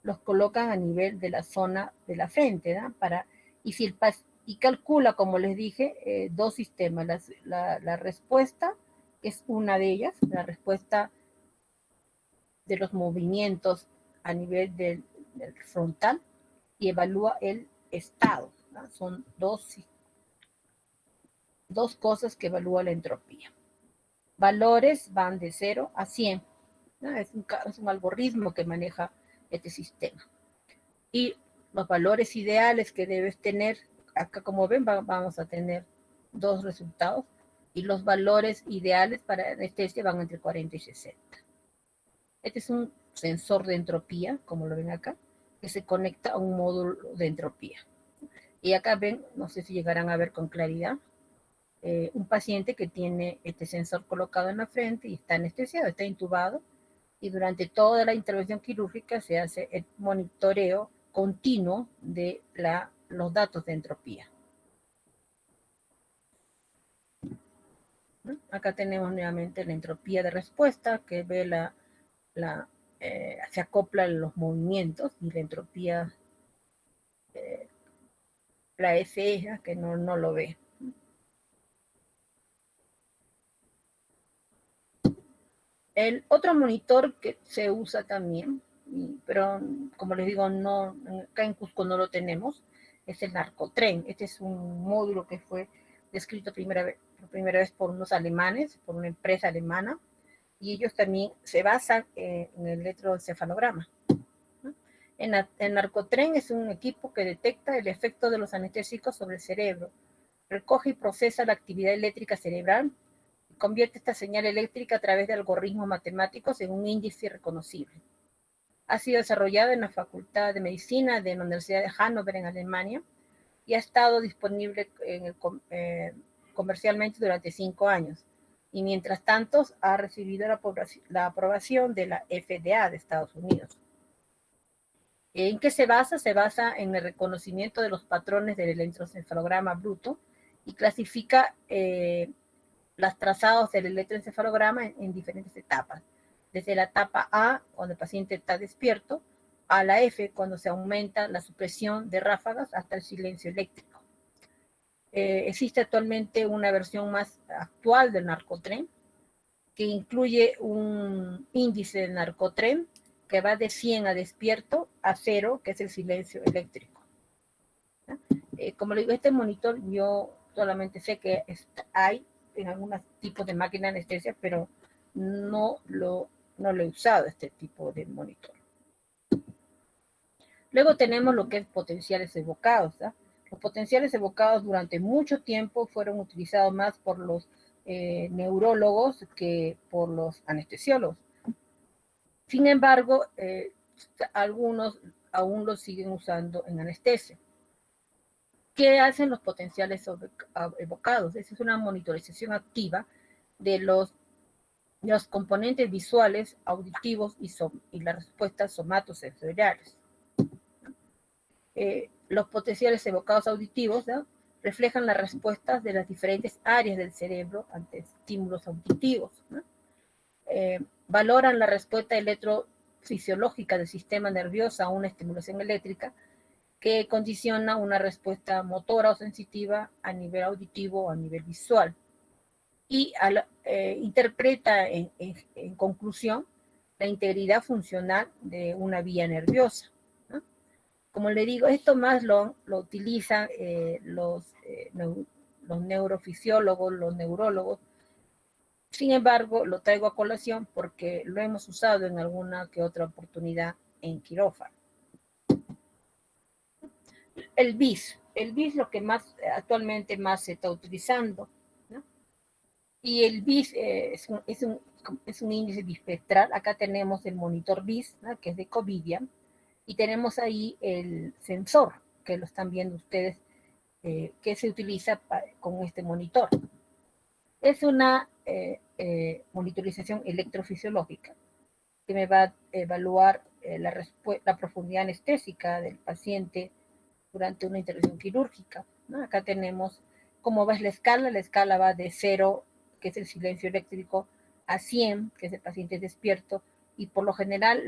los colocan a nivel de la zona de la frente, ¿no? Y calcula, como les dije, dos sistemas. La respuesta es una de ellas, la respuesta de los movimientos a nivel del frontal, y evalúa el estado, ¿no? Son dos cosas que evalúa la entropía. Valores van de 0 a 100, ¿no? Es un algoritmo que maneja este sistema. Y los valores ideales que debes tener, acá como ven vamos a tener dos resultados, y los valores ideales para anestesia van entre 40 y 60. Este es un sensor de entropía, como lo ven acá, que se conecta a un módulo de entropía. Y acá ven, no sé si llegarán a ver con claridad, un paciente que tiene este sensor colocado en la frente y está anestesiado, está intubado, y durante toda la intervención quirúrgica se hace el monitoreo continuo de los datos de entropía. Acá tenemos nuevamente la entropía de respuesta, que ve se acopla los movimientos, y la entropía, la FE, que no lo ve. El otro monitor que se usa también, pero como les digo, acá en Cusco no lo tenemos, es el Narcotren. Este es un módulo que fue descrito por primera vez por unos alemanes, por una empresa alemana, y ellos también se basan en el electroencefalograma. El Narcotren es un equipo que detecta el efecto de los anestésicos sobre el cerebro, recoge y procesa la actividad eléctrica cerebral, convierte esta señal eléctrica a través de algoritmos matemáticos en un índice reconocible. Ha sido desarrollado en la Facultad de Medicina de la Universidad de Hannover en Alemania y ha estado disponible comercialmente durante 5 años. Y mientras tanto ha recibido la aprobación de la FDA de Estados Unidos. ¿En qué se basa? Se basa en el reconocimiento de los patrones del electroencefalograma bruto y clasifica los trazados del electroencefalograma en diferentes etapas. Desde la etapa A, cuando el paciente está despierto, a la F, cuando se aumenta la supresión de ráfagas, hasta el silencio eléctrico. Existe actualmente una versión más actual del Narcotren, que incluye un índice del Narcotren que va de 100 a despierto a 0, que es el silencio eléctrico. Como le digo, este monitor yo solamente sé que hay en algunos tipos de máquina de anestesia, pero no lo he usado, este tipo de monitor. Luego tenemos lo que es potenciales evocados, ¿no? Los potenciales evocados durante mucho tiempo fueron utilizados más por los neurólogos que por los anestesiólogos. Sin embargo, algunos aún lo siguen usando en anestesia. ¿Qué hacen los potenciales evocados? Esa es una monitorización activa de los componentes visuales, auditivos y las respuestas somatosensoriales. Los potenciales evocados auditivos, ¿no?, reflejan las respuestas de las diferentes áreas del cerebro ante estímulos auditivos, ¿no? Valoran la respuesta electrofisiológica del sistema nervioso a una estimulación eléctrica que condiciona una respuesta motora o sensitiva a nivel auditivo o a nivel visual. Y interpreta en conclusión la integridad funcional de una vía nerviosa, ¿no? Como le digo, esto más lo utilizan los neurofisiólogos, los neurólogos. Sin embargo, lo traigo a colación porque lo hemos usado en alguna que otra oportunidad en quirófano. El BIS lo que actualmente más se está utilizando, ¿no? Y el BIS es un índice bispectral. Acá tenemos el monitor BIS, ¿no?, que es de Covidien, y tenemos ahí el sensor, que lo están viendo ustedes, que se utiliza con este monitor. Es una monitorización electrofisiológica que me va a evaluar la profundidad anestésica del paciente durante una intervención quirúrgica, ¿no? Acá tenemos cómo ves la escala va de 0, que es el silencio eléctrico, a 100, que es el paciente despierto, y por lo general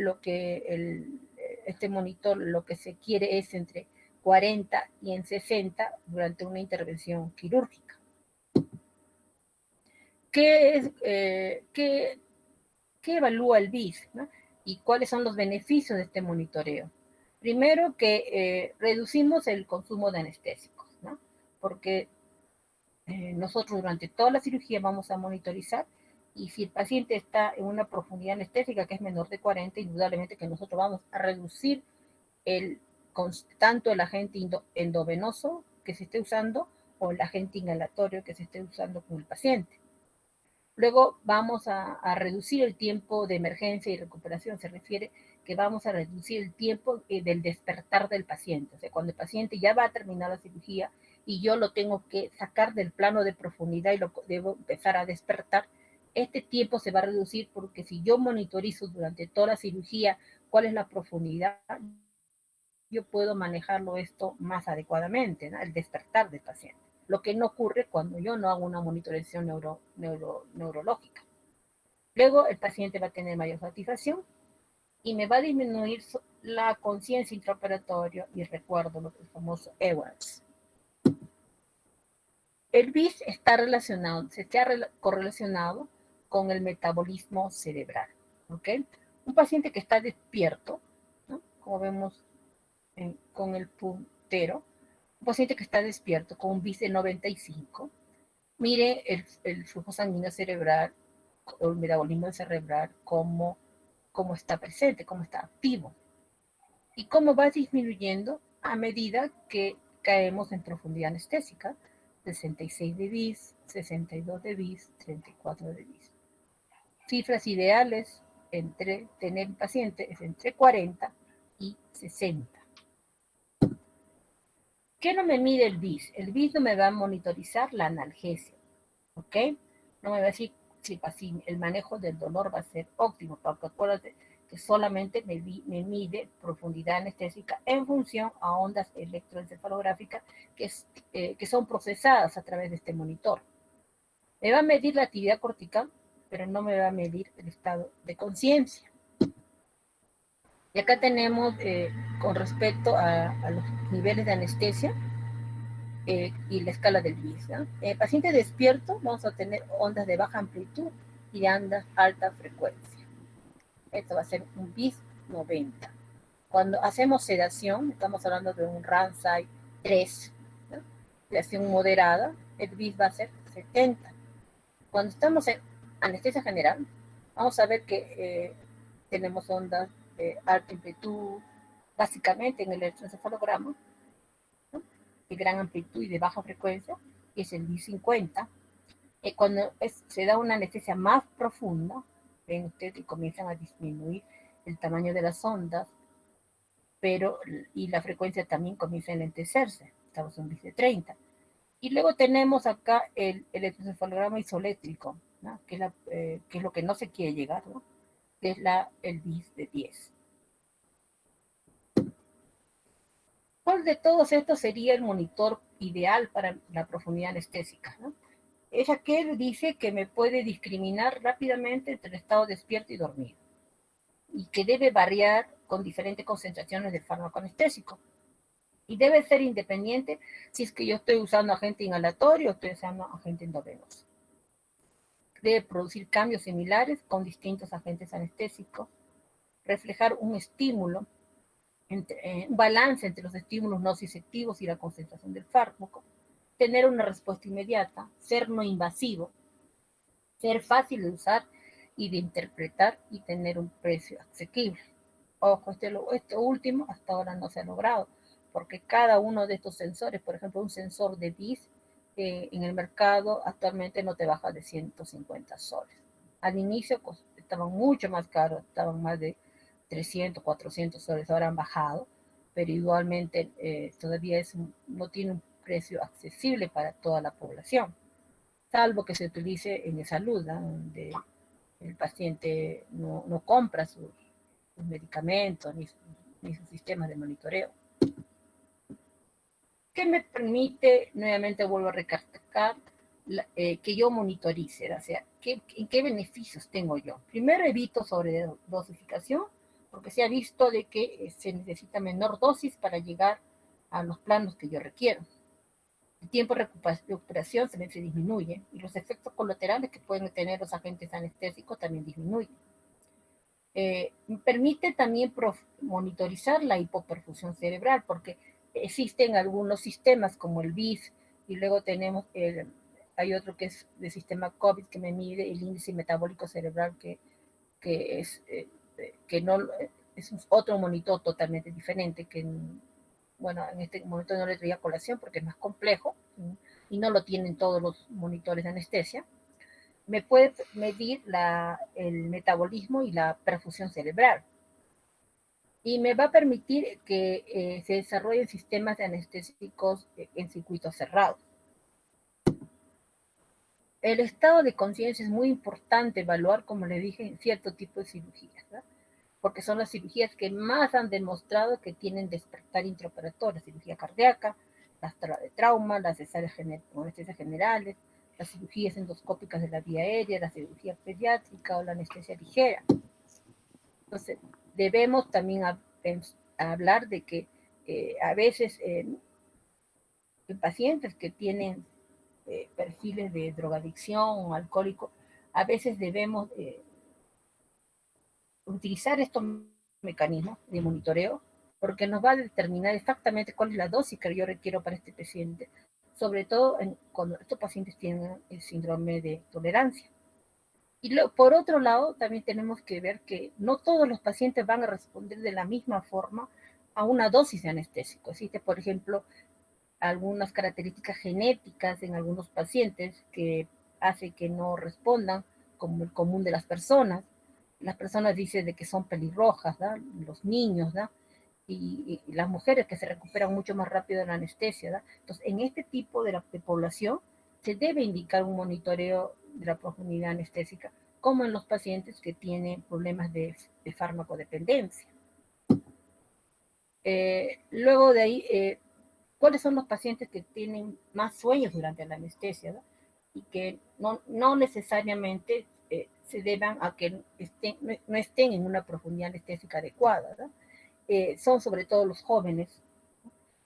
este monitor lo que se quiere es entre 40 y en 60 durante una intervención quirúrgica. ¿Qué evalúa el BIS, ¿no?, y cuáles son los beneficios de este monitoreo? Primero, que reducimos el consumo de anestésicos, ¿no?, porque nosotros durante toda la cirugía vamos a monitorizar, y si el paciente está en una profundidad anestésica que es menor de 40, indudablemente que nosotros vamos a reducir tanto el agente endovenoso que se esté usando o el agente inhalatorio que se esté usando con el paciente. Luego vamos a reducir el tiempo de emergencia y recuperación. Se refiere que vamos a reducir el tiempo del despertar del paciente. O sea, cuando el paciente ya va a terminar la cirugía y yo lo tengo que sacar del plano de profundidad y lo debo empezar a despertar, este tiempo se va a reducir, porque si yo monitorizo durante toda la cirugía cuál es la profundidad, yo puedo manejarlo esto más adecuadamente, ¿no?, el despertar del paciente. Lo que no ocurre cuando yo no hago una monitorización neurológica. Luego el paciente va a tener mayor satisfacción y me va a disminuir la conciencia intraoperatoria y recuerdo, lo que es el famoso awareness. El BIS se ha correlacionado con el metabolismo cerebral, ¿ok? Un paciente que está despierto, ¿no?, como vemos con el puntero, un paciente que está despierto con un BIS de 95, mire el flujo sanguíneo cerebral, o el metabolismo cerebral, cómo está presente, cómo está activo, y cómo va disminuyendo a medida que caemos en profundidad anestésica: 66 de BIS, 62 de BIS, 34 de BIS. Cifras ideales entre tener paciente es entre 40 y 60. ¿Qué no me mide el BIS? El BIS no me va a monitorizar la analgesia, ¿ok? No me va a decir si el manejo del dolor va a ser óptimo, porque acuérdate que solamente me mide profundidad anestésica en función a ondas electroencefalográficas que son procesadas a través de este monitor. Me va a medir la actividad cortical, pero no me va a medir el estado de conciencia. Y acá tenemos, con respecto a los niveles de anestesia, y la escala del BIS, ¿no? Paciente despierto, vamos a tener ondas de baja amplitud y de ondas alta frecuencia. Esto va a ser un BIS 90. Cuando hacemos sedación, estamos hablando de un Ramsay 3, ¿no?, sedación moderada, el BIS va a ser 70. Cuando estamos en anestesia general, vamos a ver que tenemos ondas de alta amplitud, básicamente en el electroencefalograma, ¿no?, de gran amplitud y de baja frecuencia, que es el BIS 50. Cuando se da una anestesia más profunda, ven ustedes que comienzan a disminuir el tamaño de las ondas, y la frecuencia también comienza a enlentecerse, estamos en un BIS de 30. Y luego tenemos acá el electroencefalograma isoeléctrico, ¿no? Que es lo que no se quiere llegar, ¿no? Que es el BIS de 10. ¿Cuál de todos estos sería el monitor ideal para la profundidad anestésica, ¿no? Es aquel, dice, que me puede discriminar rápidamente entre el estado despierto y dormido, y que debe variar con diferentes concentraciones del fármaco anestésico. Y debe ser independiente si es que yo estoy usando agente inhalatorio o estoy usando agente endovenoso. Debe producir cambios similares con distintos agentes anestésicos, reflejar un estímulo, un balance entre los estímulos nociceptivos y la concentración del fármaco, tener una respuesta inmediata, ser no invasivo, ser fácil de usar y de interpretar y tener un precio asequible. Ojo, esto último hasta ahora no se ha logrado, porque cada uno de estos sensores, por ejemplo, un sensor de BIS en el mercado actualmente no te baja de 150 soles. Al inicio estaban mucho más caros, estaban más de 300, 400 soles, ahora han bajado, pero igualmente todavía no tiene un precio accesible para toda la población, salvo que se utilice en salud, ¿no? Donde el paciente no compra sus medicamentos ni sus sistemas de monitoreo. ¿Qué me permite, nuevamente vuelvo a recalcar, que yo monitorice? O sea, ¿en qué beneficios tengo yo? Primero, evito sobredosificación, porque se ha visto de que se necesita menor dosis para llegar a los planos que yo requiero. El tiempo de recuperación se disminuye y los efectos colaterales que pueden tener los agentes anestésicos también disminuyen. Permite también monitorizar la hipoperfusión cerebral, porque existen algunos sistemas como el BIS, y luego hay otro que es del sistema COVID que me mide el índice metabólico cerebral, que es otro monitor totalmente diferente, que bueno, en este momento no le traía colación porque es más complejo y no lo tienen todos los monitores de anestesia. Me puede medir el metabolismo y la perfusión cerebral. Y me va a permitir que se desarrollen sistemas de anestésicos en circuitos cerrados. El estado de conciencia es muy importante evaluar, como le dije, en cierto tipo de cirugías, ¿no? Porque son las cirugías que más han demostrado que tienen despertar intraoperatorio, cirugía cardíaca, las de trauma, las cesáreas con anestesia generales, las cirugías endoscópicas de la vía aérea, la cirugía pediátrica o la anestesia ligera. Entonces, debemos también hablar de que a veces en pacientes que tienen perfiles de drogadicción o alcohólico, a veces debemos utilizar estos mecanismos de monitoreo porque nos va a determinar exactamente cuál es la dosis que yo requiero para este paciente, sobre todo cuando estos pacientes tienen el síndrome de tolerancia. Y por otro lado, también tenemos que ver que no todos los pacientes van a responder de la misma forma a una dosis de anestésico. Existe, por ejemplo, algunas características genéticas en algunos pacientes que hace que no respondan como el común de las personas. Las personas dicen de que son pelirrojas, ¿no? Los niños, ¿no? Y las mujeres que se recuperan mucho más rápido de la anestesia, ¿no? Entonces, en este tipo de población se debe indicar un monitoreo de la profundidad anestésica, como en los pacientes que tienen problemas de farmacodependencia. Luego de ahí, ¿cuáles son los pacientes que tienen más sueños durante la anestesia, ¿no? Y que no necesariamente se deban a que no estén en una profundidad anestésica adecuada, ¿no? Son sobre todo los jóvenes,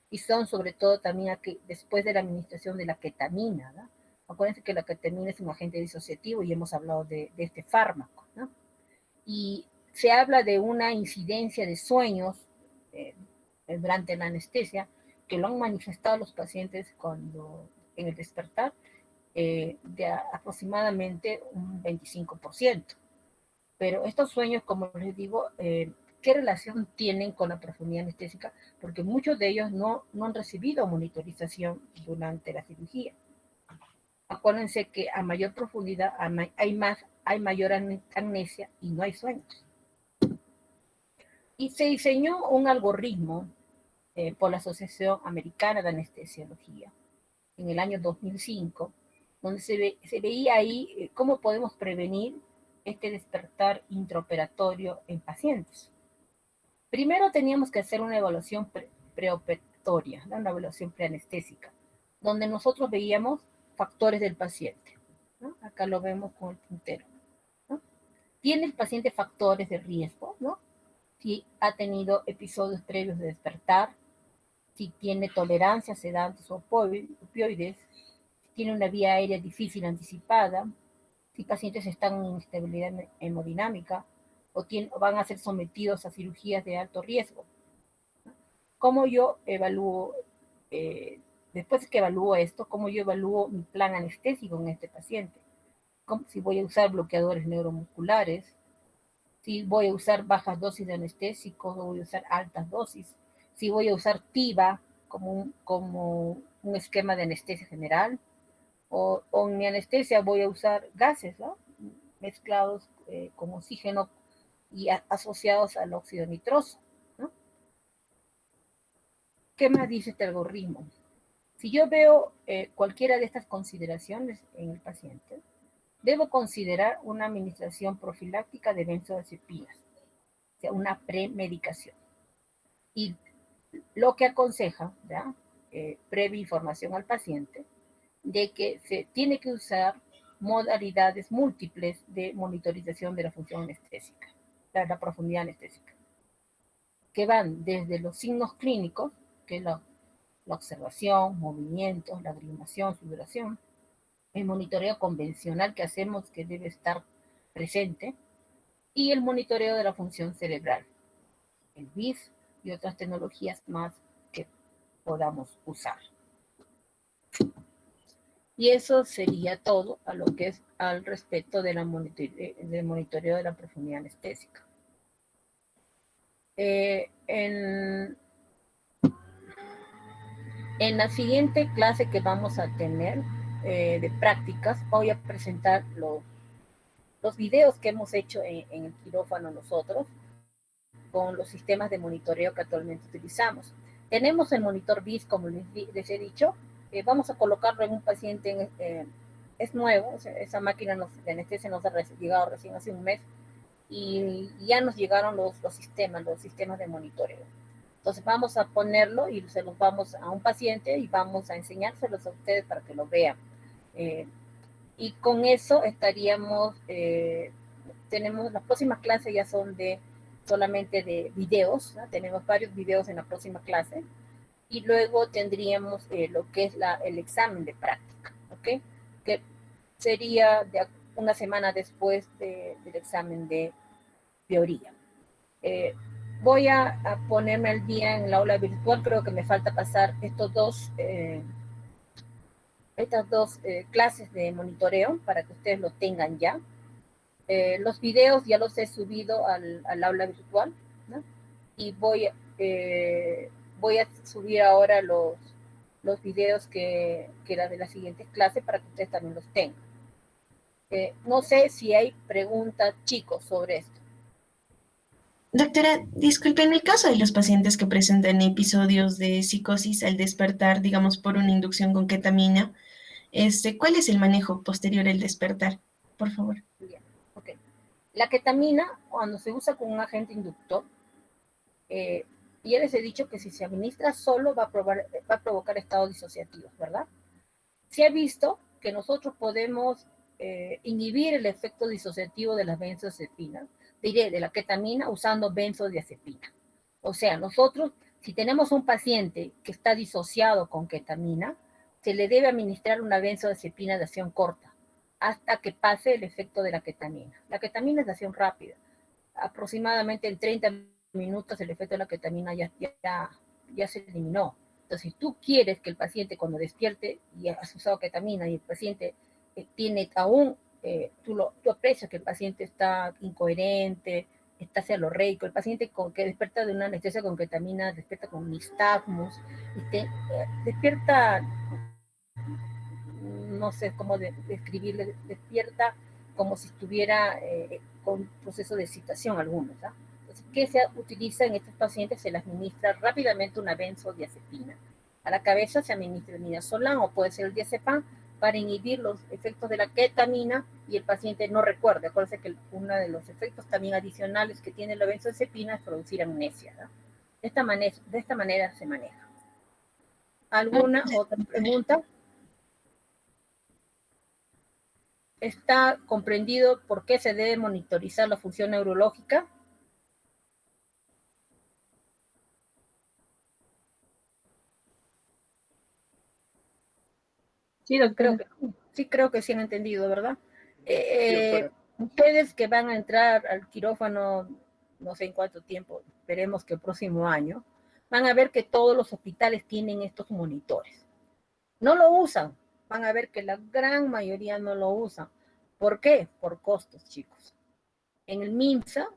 y son sobre todo también después de la administración de la ketamina, ¿no? Acuérdense que la ketamina es un agente disociativo y hemos hablado de este fármaco, ¿no? Y se habla de una incidencia de sueños durante la anestesia que lo han manifestado los pacientes en el despertar de aproximadamente un 25%. Pero estos sueños, como les digo, ¿qué relación tienen con la profundidad anestésica? Porque muchos de ellos no han recibido monitorización durante la cirugía. Acuérdense que a mayor profundidad hay mayor amnesia y no hay sueños. Y se diseñó un algoritmo por la Asociación Americana de Anestesiología en el año 2005, donde se veía ahí cómo podemos prevenir este despertar intraoperatorio en pacientes. Primero teníamos que hacer una evaluación preoperatoria, ¿no? Una evaluación preanestésica, donde nosotros veíamos factores del paciente, ¿no? Acá lo vemos con el puntero, ¿no? ¿Tiene el paciente factores de riesgo, ¿no? Si ha tenido episodios previos de despertar, si tiene tolerancia a sedantes o opioides, si tiene una vía aérea difícil anticipada, si pacientes están en inestabilidad hemodinámica o van a ser sometidos a cirugías de alto riesgo. ¿Cómo yo evalúo, después que evalúo esto, cómo yo evalúo mi plan anestésico en este paciente? Si voy a usar bloqueadores neuromusculares, si voy a usar bajas dosis de anestésicos o voy a usar altas dosis, si voy a usar TIVA como un esquema de anestesia general, o en mi anestesia voy a usar gases, ¿no? Mezclados con oxígeno y asociados al óxido nitroso, ¿no? ¿Qué más dice este algoritmo? Si yo veo cualquiera de estas consideraciones en el paciente, debo considerar una administración profiláctica de benzodiazepinas, o sea, una premedicación. Y lo que aconseja, ¿ya? Previa información al paciente, de que se tiene que usar modalidades múltiples de monitorización de la función anestésica, de la profundidad anestésica, que van desde los signos clínicos, que es la observación, movimientos, lacrimación, sudoración, el monitoreo convencional que hacemos que debe estar presente, y el monitoreo de la función cerebral, el BIS y otras tecnologías más que podamos usar. Y eso sería todo a lo que es al respecto de del monitoreo de la profundidad anestésica. En la siguiente clase que vamos a tener de prácticas, voy a presentar los videos que hemos hecho en el quirófano nosotros con los sistemas de monitoreo que actualmente utilizamos. Tenemos el monitor BIS, como les he dicho. Vamos a colocarlo en un paciente, es nuevo, o sea, esa máquina de anestesia nos ha llegado recién hace un mes y ya nos llegaron los sistemas de monitoreo. Entonces vamos a ponerlo y se los vamos a un paciente y vamos a enseñárselos a ustedes para que lo vean. Y con eso estaríamos, tenemos las próximas clases ya son solamente de videos, ¿no? Tenemos varios videos en la próxima clase y luego tendríamos lo que es el examen de práctica, ¿ok? Que sería una semana después del examen de teoría. Voy a ponerme al día en la aula virtual, creo que me falta pasar estas dos clases de monitoreo para que ustedes lo tengan ya. Los videos ya los he subido al aula virtual, ¿no? Y voy a subir ahora los videos que era de la siguiente clase para que ustedes también los tengan. No sé si hay preguntas, chicos, sobre esto. Doctora, disculpe, en el caso de los pacientes que presentan episodios de psicosis al despertar, digamos, por una inducción con ketamina, ¿cuál es el manejo posterior al despertar? Por favor. Bien, ok. La ketamina, cuando se usa con un agente inductor, ya les he dicho que si se administra solo va a provocar estados disociativos, ¿verdad? Se ha visto que nosotros podemos inhibir el efecto disociativo de las benzodiazepinas, de la ketamina, usando benzodiazepina. O sea, nosotros, si tenemos un paciente que está disociado con ketamina, se le debe administrar una benzodiazepina de acción corta hasta que pase el efecto de la ketamina. La ketamina es de acción rápida. Aproximadamente en 30 minutos el efecto de la ketamina ya se eliminó. Entonces, si tú quieres que el paciente cuando despierte y has usado ketamina y el paciente tiene aún, tú aprecias que el paciente está incoherente, está hacia lo reico, el paciente que despierta de una anestesia con ketamina, despierta con nistagmus, despierta, no sé cómo describirle, despierta como si estuviera con proceso de excitación algunos, ¿ah? Entonces, ¿qué se utiliza en estos pacientes? Se les administra rápidamente una benzodiazepina. A la cabeza se administra el midazolam o puede ser el diazepam para inhibir los efectos de la ketamina y el paciente no recuerda. Acuérdense que uno de los efectos también adicionales que tiene la benzodiazepina es producir amnesia, ¿no? De esta manera se maneja. ¿Alguna otra pregunta? ¿Está comprendido por qué se debe monitorizar la función neurológica? Sí, doctora. Creo que sí han entendido, ¿verdad? Sí, doctora. Ustedes que van a entrar al quirófano, no sé en cuánto tiempo, esperemos que el próximo año, van a ver que todos los hospitales tienen estos monitores. No lo usan, van a ver que la gran mayoría no lo usan. ¿Por qué? Por costos, chicos. En el MINSA,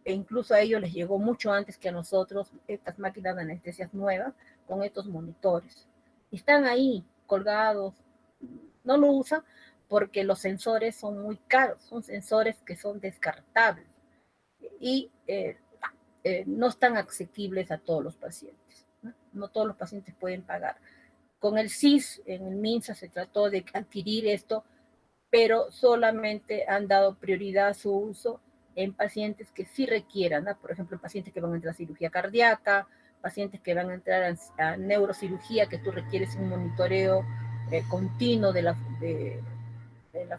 incluso a ellos les llegó mucho antes que a nosotros estas máquinas de anestesias nuevas con estos monitores. Están ahí colgados, no lo usan porque los sensores son muy caros, son sensores que son descartables y no están asequibles a todos los pacientes. No todos los pacientes pueden pagar. Con el CIS, en el MINSA se trató de adquirir esto, pero solamente han dado prioridad a su uso en pacientes que sí requieran, ¿no? Por ejemplo, pacientes que van a entrar a cirugía cardíaca, pacientes que van a entrar a neurocirugía, que tú requieres un monitoreo continuo de la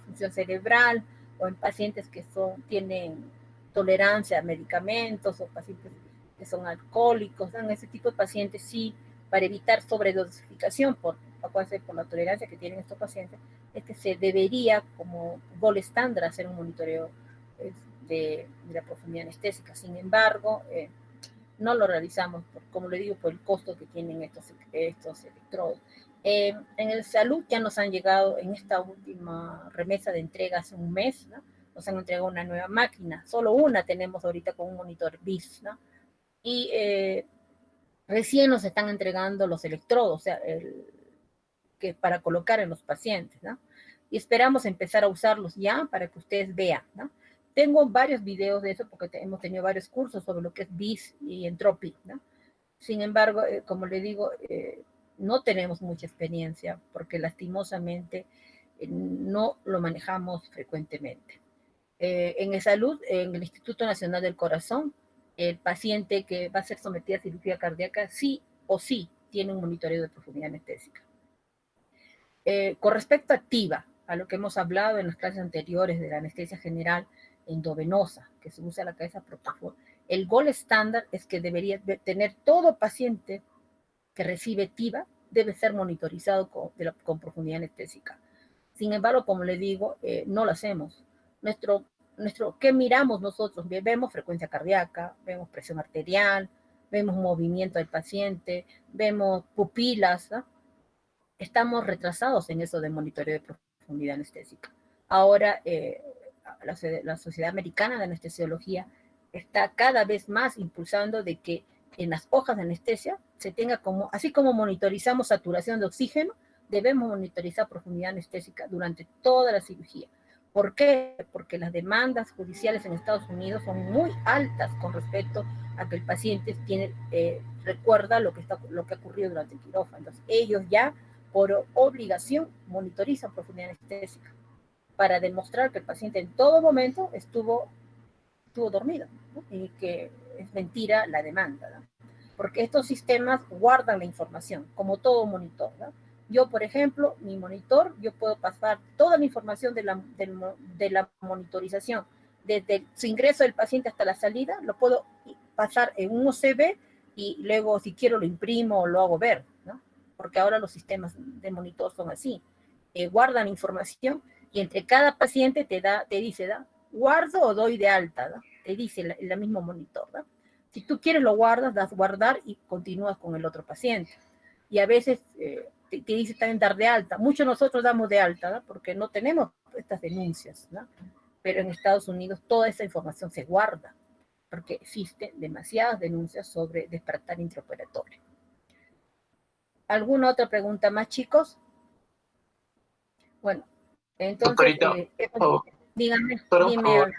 función cerebral, o en pacientes que tienen tolerancia a medicamentos, o pacientes que son alcohólicos, ¿no? Ese tipo de pacientes sí, para evitar sobredosificación por la tolerancia que tienen estos pacientes, es que se debería, como gol estándar, hacer un monitoreo de la profundidad anestésica. Sin embargo, no lo realizamos, como le digo, por el costo que tienen estos electrodos. En el salud ya nos han llegado en esta última remesa de entrega hace un mes, ¿no? Nos han entregado una nueva máquina, solo una tenemos ahorita con un monitor BIS, ¿no? Y recién nos están entregando los electrodos, o sea, que para colocar en los pacientes, ¿no? Y esperamos empezar a usarlos ya para que ustedes vean, ¿no? Tengo varios videos de eso porque hemos tenido varios cursos sobre lo que es BIS y Entropy, ¿no? Sin embargo, como le digo, no tenemos mucha experiencia porque lastimosamente no lo manejamos frecuentemente. En el salud, en el Instituto Nacional del Corazón, el paciente que va a ser sometido a cirugía cardíaca sí o sí tiene un monitoreo de profundidad anestésica. Con respecto a TIVA, a lo que hemos hablado en las clases anteriores de la anestesia general endovenosa, que se usa la cabeza propofol, el gol estándar es que debería tener todo paciente que recibe TIVA, debe ser monitorizado con profundidad anestésica. Sin embargo, como le digo, no lo hacemos. ¿Qué miramos nosotros? Vemos frecuencia cardíaca, vemos presión arterial, vemos movimiento del paciente, vemos pupilas, ¿no? Estamos retrasados en eso de monitoreo de profundidad anestésica. Ahora, la Sociedad Americana de Anestesiología está cada vez más impulsando de que en las hojas de anestesia se tenga así como monitorizamos saturación de oxígeno, debemos monitorizar profundidad anestésica durante toda la cirugía. ¿Por qué? Porque las demandas judiciales en Estados Unidos son muy altas con respecto a que el paciente recuerda lo que ha ocurrido durante el quirófano. Entonces, ellos ya por obligación monitorizan profundidad anestésica para demostrar que el paciente en todo momento estuvo dormido, ¿no? Y que es mentira la demanda, ¿no? Porque estos sistemas guardan la información, como todo monitor, ¿no? Yo, por ejemplo, mi monitor, yo puedo pasar toda la información de la monitorización, desde su ingreso del paciente hasta la salida, lo puedo pasar en un OCB y luego, si quiero, lo imprimo o lo hago ver, ¿no? Porque ahora los sistemas de monitor son así, guardan información y entre cada paciente te dice, ¿no? ¿Guardo o doy de alta? ¿No? Te dice el mismo monitor, ¿no? Si tú quieres lo guardas, das guardar y continúas con el otro paciente. Y a veces te dice también dar de alta. Muchos nosotros damos de alta, ¿no? Porque no tenemos estas denuncias, ¿no? Pero en Estados Unidos toda esa información se guarda, porque existen demasiadas denuncias sobre despertar intraoperatorio. ¿Alguna otra pregunta más, chicos? Bueno, entonces, Doctorita, dígame, por dime. favor,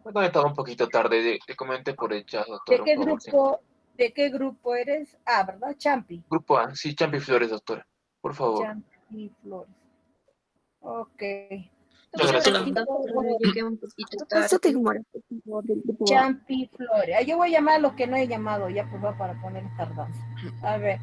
Me conectaba un poquito tarde. Le comenté por el chat, ¿De doctora, qué por favor. Sí. grupo, de qué grupo eres? Ah, ¿verdad? Champi. Grupo A, sí, Champi Flores, doctora. Por favor. Champi Flores. Ok. Muchas Entonces, gracias. Francisco, Llegué un poquito Pásate tarde. como por favor, del grupo A. Champi Flores. Ah, yo voy a llamar a los que no he llamado ya, pues va para poner tardanza. A ver.